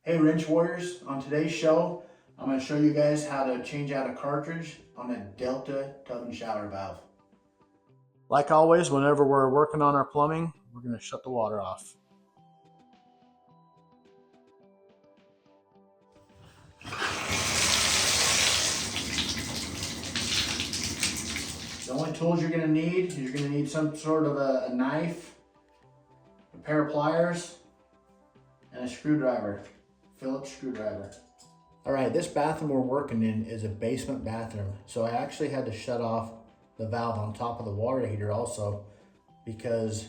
Hey wrench warriors, on today's show I'm going to show you guys how to change out a cartridge on a Delta tub and shower valve. Like always, whenever we're working on our plumbing, we're going to shut the water off. The only tools you're going to need is you're going to need some sort of a knife, a pair of pliers, and a screwdriver, Phillips screwdriver. All right, this bathroom we're working in is a basement bathroom, so I actually had to shut off the valve on top of the water heater also because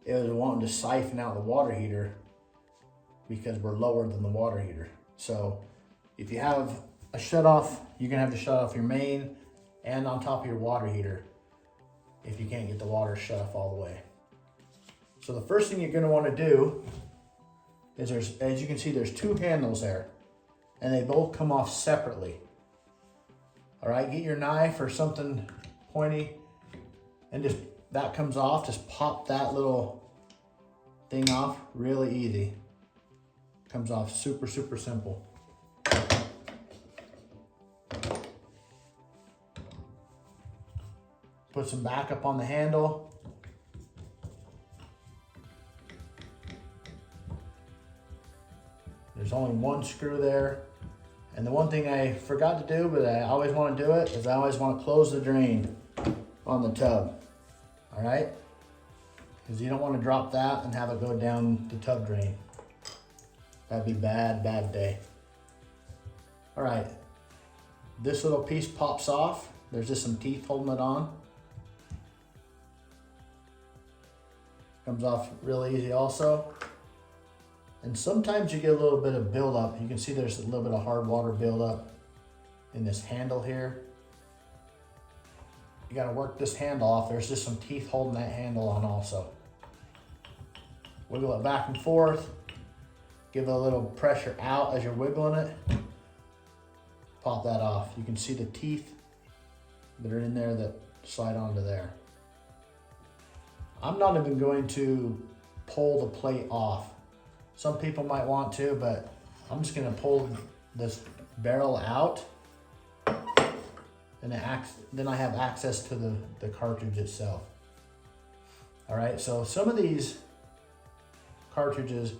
it was wanting to siphon out the water heater because we're lower than the water heater. So if you have a shut off, you're gonna have to shut off your main and on top of your water heater if you can't get the water shut off all the way. So the first thing you're gonna wanna do is as you can see, there's two handles there and they both come off separately. All right, get your knife or something pointy and just, that comes off, just pop that little thing off really easy. Comes off super simple. Put some backup on the handle. There's only one screw there. And the one thing I forgot to do, but I always want to do it, is I always want to close the drain on the tub. All right? Because you don't want to drop that and have it go down the tub drain. That'd be bad day. All right. This little piece pops off. There's just some teeth holding it on. Comes off real easy also. And sometimes you get a little bit of buildup. You can see there's a little bit of hard water buildup in this handle here. You gotta work this handle off. There's just some teeth holding that handle on also. Wiggle it back and forth. Give it a little pressure out as you're wiggling it. Pop that off. You can see the teeth that are in there that slide onto there. I'm not even going to pull the plate off. Some people might want to, but I'm just gonna pull this barrel out and then I have access to the cartridge itself. All right, so some of these cartridges,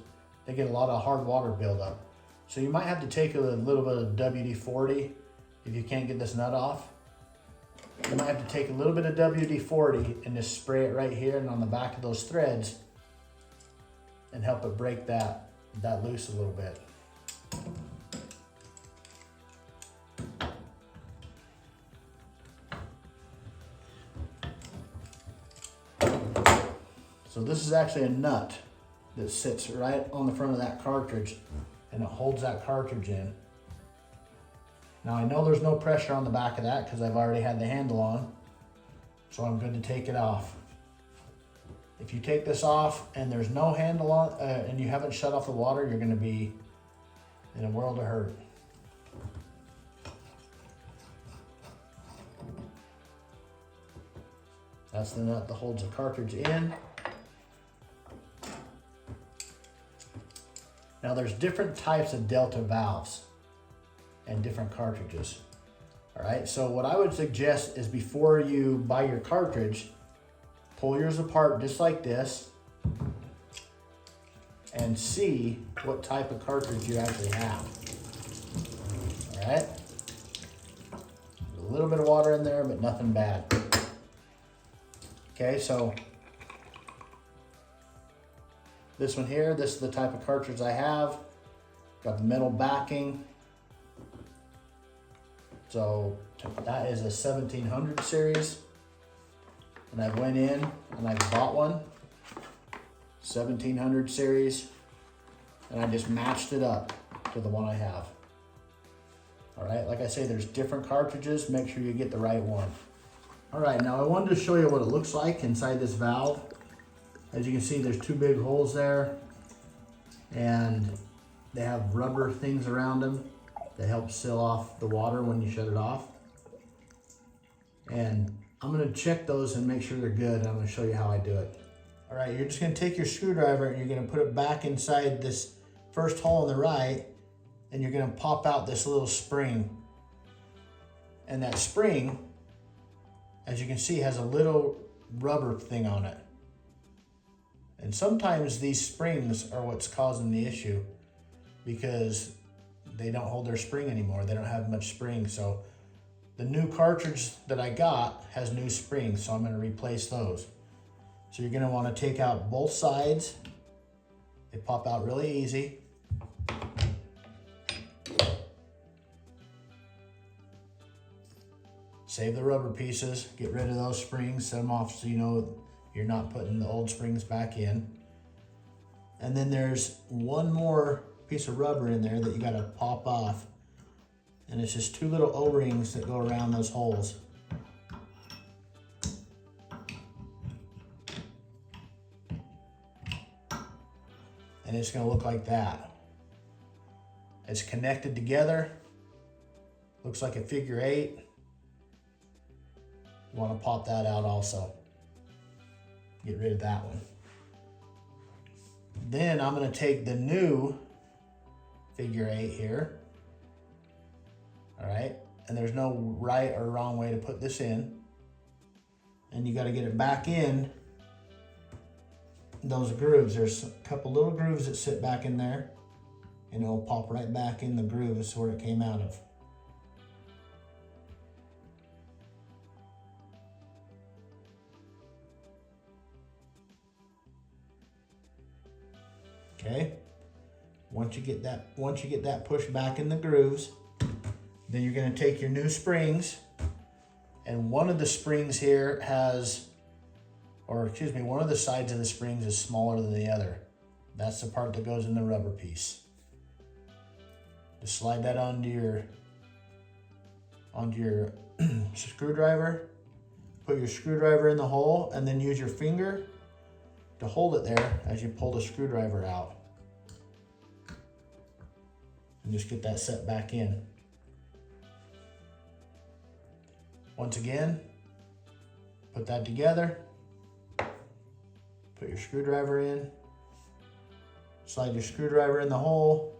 they get a lot of hard water buildup. So you might have to take a little bit of WD-40 if you can't get this nut off. You might have to take a little bit of WD-40 and just spray it right here and on the back of those threads and help it break that loose a little bit. So this is actually a nut that sits right on the front of that cartridge and it holds that cartridge in. Now I know there's no pressure on the back of that because I've already had the handle on, so I'm good to take it off. If you take this off and there's no handle on and you haven't shut off the water, you're gonna be in a world of hurt. That's the nut that holds the cartridge in. Now there's different types of Delta valves and different cartridges. All right, so what I would suggest is before you buy your cartridge, pull yours apart just like this and see what type of cartridge you actually have. All right, a little bit of water in there, but nothing bad. Okay, so this one here, this is the type of cartridge I have. Got the metal backing. So that is a 1700 series. And I went in and I bought one, 1700 series, and I just matched it up to the one I have. All right, like I say, there's different cartridges. Make sure you get the right one. All right, now I wanted to show you what it looks like inside this valve. As you can see, there's two big holes there, and they have rubber things around them that help seal off the water when you shut it off. And I'm gonna check those and make sure they're good, and I'm gonna show you how I do it. All right, you're just gonna take your screwdriver and you're gonna put it back inside this first hole on the right, and you're gonna pop out this little spring. And that spring, as you can see, has a little rubber thing on it. And sometimes these springs are what's causing the issue because they don't hold their spring anymore. They don't have much spring. So the new cartridge that I got has new springs, so I'm gonna replace those. So you're gonna wanna take out both sides. They pop out really easy. Save the rubber pieces, get rid of those springs, set them off so you know you're not putting the old springs back in. And then there's one more piece of rubber in there that you gotta pop off. And it's just two little O-rings that go around those holes. And it's gonna look like that. It's connected together. Looks like a figure 8. You want to pop that out also. Get rid of that one. Then I'm going to take the new figure 8 here. All right, and there's no right or wrong way to put this in. And you got to get it back in those grooves. There's a couple little grooves that sit back in there, and it'll pop right back in the grooves where it came out of. Okay, once you get that pushed back in the grooves, then you're going to take your new springs, and one of the springs here has, or excuse me, one of the sides of the springs is smaller than the other. That's the part that goes in the rubber piece. Just slide that onto your screwdriver. Put your screwdriver in the hole, and then use your finger to hold it there as you pull the screwdriver out. And just get that set back in. Once again, put that together. Put your screwdriver in. Slide your screwdriver in the hole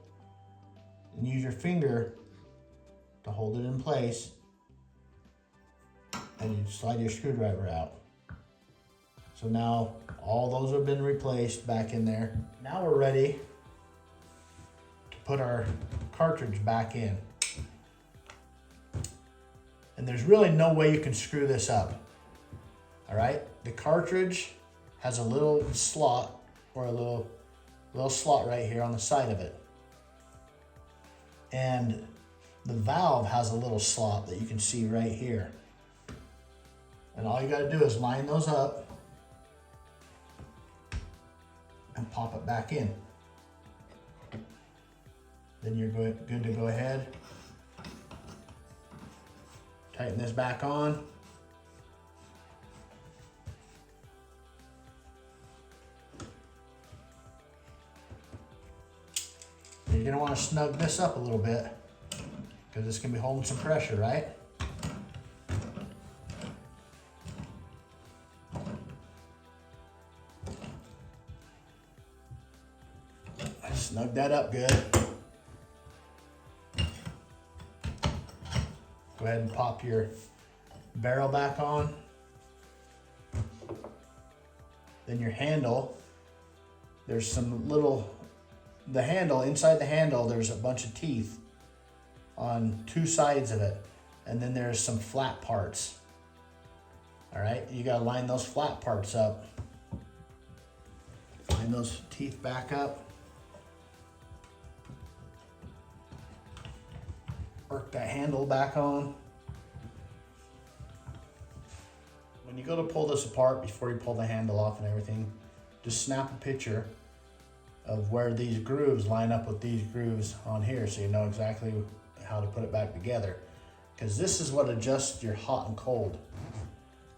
and use your finger to hold it in place. And you slide your screwdriver out. So now all those have been replaced back in there. Now we're ready to put our cartridge back in. And there's really no way you can screw this up. All right, the cartridge has a little slot, or a little slot right here on the side of it. And the valve has a little slot that you can see right here. And all you gotta do is line those up and pop it back in. Then you're good to go ahead. Tighten this back on. You're gonna want to snug this up a little bit because it's gonna be holding some pressure, right? Snug that up good. Go ahead and pop your barrel back on. Then your handle, there's some little, inside the handle, there's a bunch of teeth on two sides of it. And then there's some flat parts. All right, you gotta line those flat parts up. Line those teeth back up. Work that handle back on. When you go to pull this apart, before you pull the handle off and everything, just snap a picture of where these grooves line up with these grooves on here so you know exactly how to put it back together. Because this is what adjusts your hot and cold.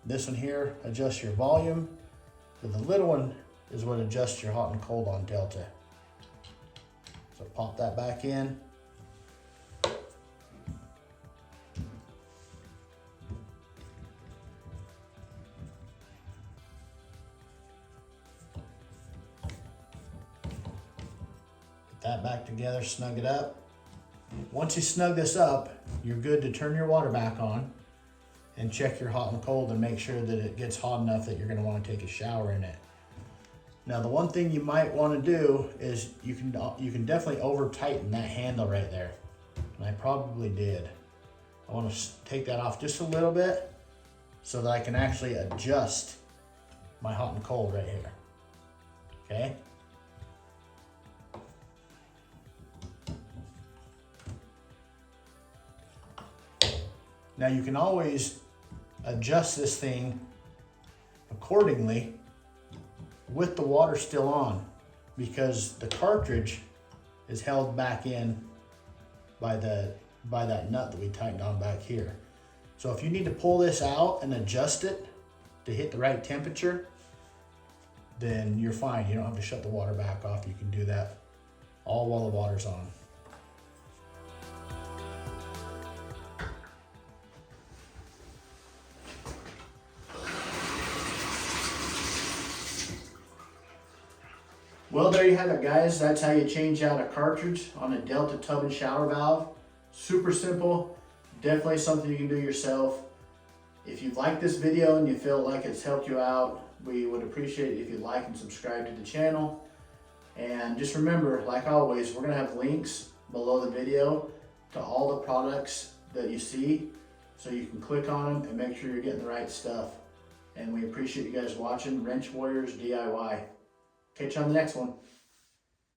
This one here adjusts your volume, but the little one is what adjusts your hot and cold on Delta. So pop that back in. That together, snug it up. Once you snug this up, you're good to turn your water back on and check your hot and cold and make sure that it gets hot enough that you're going to want to take a shower in it. Now the one thing you might want to do is you can definitely over tighten that handle right there. And I probably did. I want to take that off just a little bit so that I can actually adjust my hot and cold right here. Okay? Now you can always adjust this thing accordingly with the water still on, because the cartridge is held back in by that nut that we tightened on back here. So if you need to pull this out and adjust it to hit the right temperature, then you're fine. You don't have to shut the water back off. You can do that all while the water's on. Well, there you have it, guys. That's how you change out a cartridge on a Delta tub and shower valve. Super simple. Definitely something you can do yourself. If you like this video and you feel like it's helped you out, we would appreciate it if you like and subscribe to the channel. And just remember, like always, we're going to have links below the video to all the products that you see, so you can click on them and make sure you're getting the right stuff. And we appreciate you guys watching Wrench Warriors DIY. Catch you on the next one.